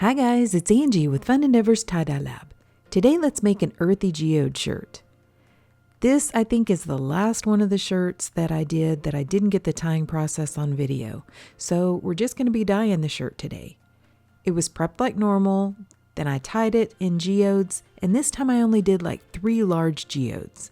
Hi guys, it's Angie with Fun Endeavors Tie-Dye Lab. Today let's make an earthy geode shirt. This I think is the last one of the shirts that I didn't get the tying process on video. So we're just going to be dyeing the shirt today. It was prepped like normal, then I tied it in geodes, and this time I only did like 3 large geodes.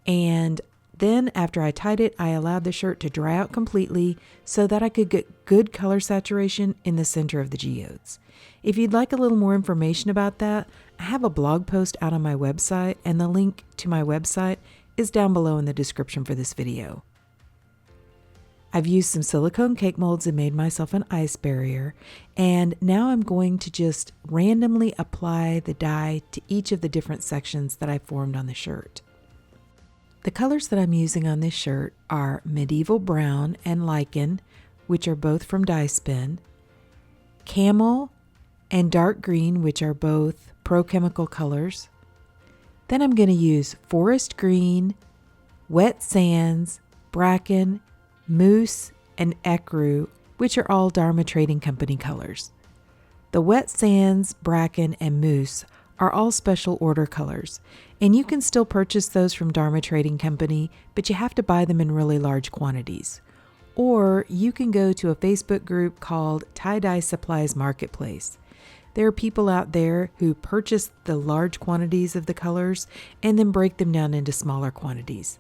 And then after I tied it, I allowed the shirt to dry out completely so that I could get good color saturation in the center of the geodes. If you'd like a little more information about that, I have a blog post out on my website, and the link to my website is down below in the description for this video. I've used some silicone cake molds and made myself an ice barrier, and now I'm going to just randomly apply the dye to each of the different sections that I formed on the shirt. The colors that I'm using on this shirt are Medieval Brown and Lichen, which are both from Dye Spin, Camel and Dark Green, which are both Pro Chemical colors. Then I'm going to use Forest Green, Wet Sands, Bracken, Moose, and Ecru, which are all Dharma Trading Company colors. The Wet Sands, Bracken, and Moose are all special order colors, and you can still purchase those from Dharma Trading Company, but you have to buy them in really large quantities. Or you can go to a Facebook group called Tie-Dye Supplies Marketplace. There are people out there who purchase the large quantities of the colors and then break them down into smaller quantities.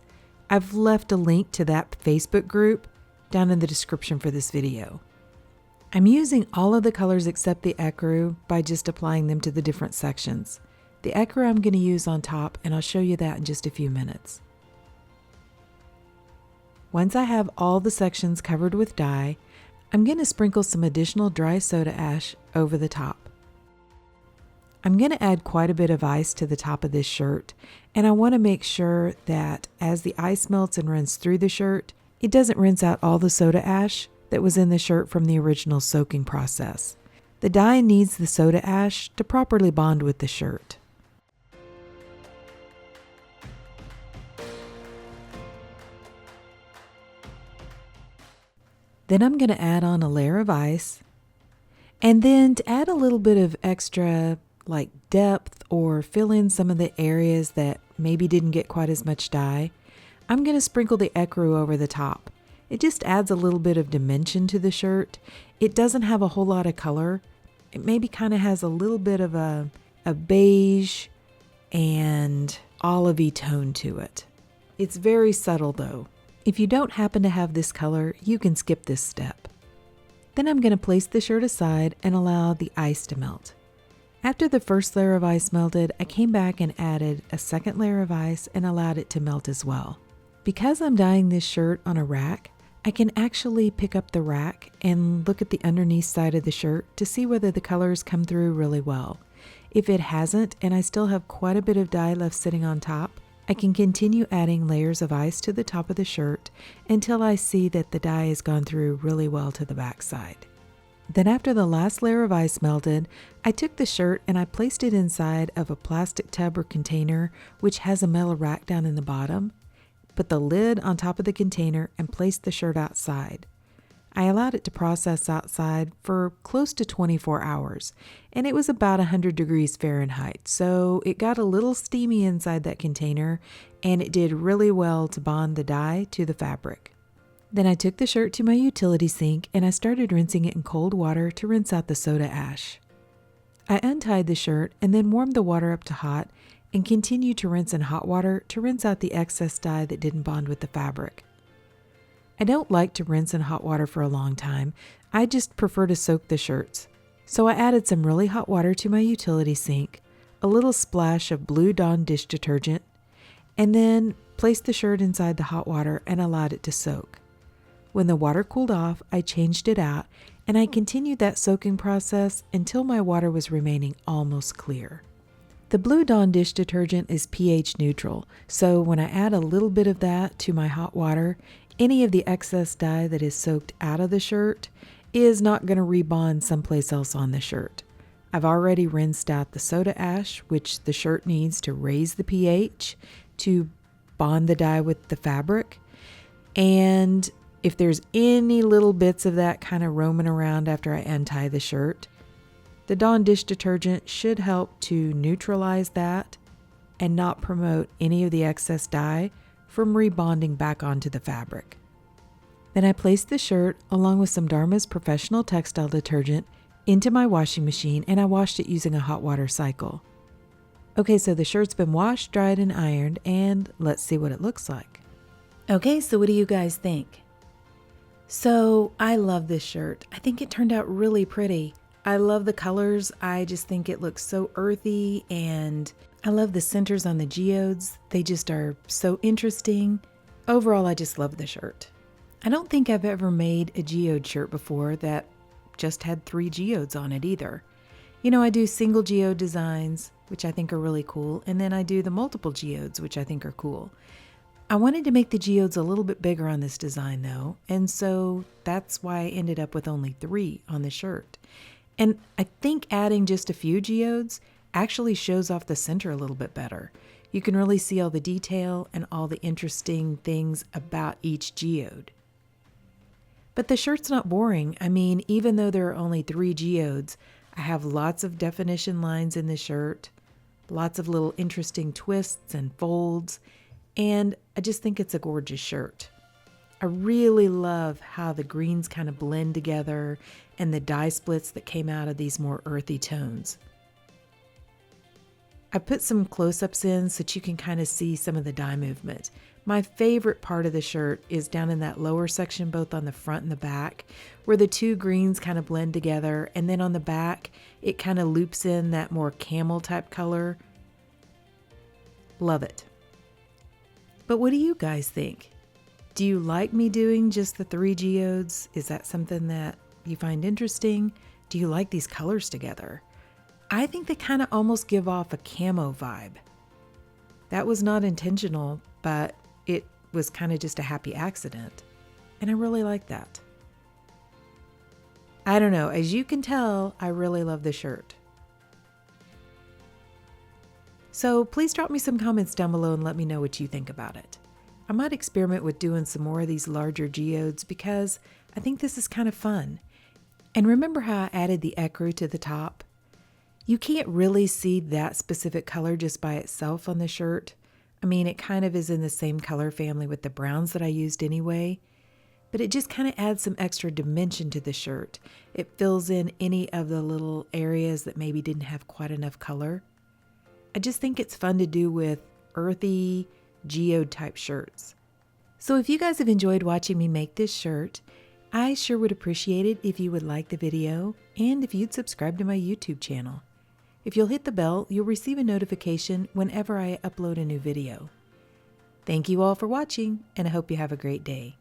I've left a link to that Facebook group down in the description for this video. I'm using all of the colors except the ecru by just applying them to the different sections. The ecru I'm going to use on top, and I'll show you that in just a few minutes. Once I have all the sections covered with dye, I'm going to sprinkle some additional dry soda ash over the top. I'm going to add quite a bit of ice to the top of this shirt, and I want to make sure that as the ice melts and runs through the shirt, it doesn't rinse out all the soda ash that was in the shirt from the original soaking process. The dye needs the soda ash to properly bond with the shirt. Then I'm going to add on a layer of ice, and then to add a little bit of extra like depth or fill in some of the areas that maybe didn't get quite as much dye, I'm going to sprinkle the ecru over the top. It just adds a little bit of dimension to the shirt. It doesn't have a whole lot of color. It maybe kind of has a little bit of a beige and olivey tone to it. It's very subtle though. If you don't happen to have this color, you can skip this step. Then I'm going to place the shirt aside and allow the ice to melt. After the first layer of ice melted, I came back and added a second layer of ice and allowed it to melt as well. Because I'm dyeing this shirt on a rack, I can actually pick up the rack and look at the underneath side of the shirt to see whether the colors come through really well. If it hasn't, and I still have quite a bit of dye left sitting on top, I can continue adding layers of ice to the top of the shirt until I see that the dye has gone through really well to the back side. Then after the last layer of ice melted, I took the shirt and I placed it inside of a plastic tub or container which has a metal rack down in the bottom. Put the lid on top of the container and placed the shirt outside. I allowed it to process outside for close to 24 hours, and it was about 100 degrees Fahrenheit, so it got a little steamy inside that container, and it did really well to bond the dye to the fabric. Then I took the shirt to my utility sink and I started rinsing it in cold water to rinse out the soda ash. I untied the shirt and then warmed the water up to hot and continued to rinse in hot water to rinse out the excess dye that didn't bond with the fabric. I don't like to rinse in hot water for a long time. I just prefer to soak the shirts. So I added some really hot water to my utility sink, a little splash of Blue Dawn dish detergent, and then placed the shirt inside the hot water and allowed it to soak. When the water cooled off, I changed it out and I continued that soaking process until my water was remaining almost clear. The Blue Dawn dish detergent is pH neutral, so when I add a little bit of that to my hot water, any of the excess dye that is soaked out of the shirt is not going to rebond someplace else on the shirt. I've already rinsed out the soda ash, which the shirt needs to raise the pH to bond the dye with the fabric, and if there's any little bits of that kind of roaming around after I untie the shirt, The Dawn dish detergent should help to neutralize that and not promote any of the excess dye from rebonding back onto the fabric. Then I placed the shirt along with some Dharma's professional textile detergent into my washing machine, and I washed it using a hot water cycle. Okay, so the shirt's been washed, dried, and ironed, and let's see what it looks like. Okay, so what do you guys think? So I love this shirt. I think it turned out really pretty. I love the colors. I just think it looks so earthy, and I love the centers on the geodes. They just are so interesting. Overall, I just love the shirt. I don't think I've ever made a geode shirt before that just had 3 geodes on it either. You know, I do single geode designs, which I think are really cool, and then I do the multiple geodes, which I think are cool. I wanted to make the geodes a little bit bigger on this design though, and so that's why I ended up with only 3 on the shirt. And I think adding just a few geodes actually shows off the center a little bit better. You can really see all the detail and all the interesting things about each geode. But the shirt's not boring. I mean, even though there are only 3 geodes, I have lots of definition lines in the shirt, lots of little interesting twists and folds, and I just think it's a gorgeous shirt. I really love how the greens kind of blend together and the dye splits that came out of these more earthy tones. I put some close-ups in so that you can kind of see some of the dye movement. My favorite part of the shirt is down in that lower section, both on the front and the back, where the 2 greens kind of blend together, and then on the back, it kind of loops in that more camel type color. Love it. But what do you guys think? Do you like me doing just the 3 geodes? Is that something that you find interesting? Do you like these colors together? I think they kind of almost give off a camo vibe. That was not intentional, but it was kind of just a happy accident. And I really like that. I don't know, as you can tell, I really love the shirt. So please drop me some comments down below and let me know what you think about it. I might experiment with doing some more of these larger geodes because I think this is kind of fun. And remember how I added the ecru to the top? You can't really see that specific color just by itself on the shirt. I mean, it kind of is in the same color family with the browns that I used anyway, but it just kind of adds some extra dimension to the shirt. It fills in any of the little areas that maybe didn't have quite enough color. I just think it's fun to do with earthy geode type shirts. So if you guys have enjoyed watching me make this shirt, I sure would appreciate it if you would like the video and if you'd subscribe to my YouTube channel. If you'll hit the bell, you'll receive a notification whenever I upload a new video. Thank you all for watching, and I hope you have a great day.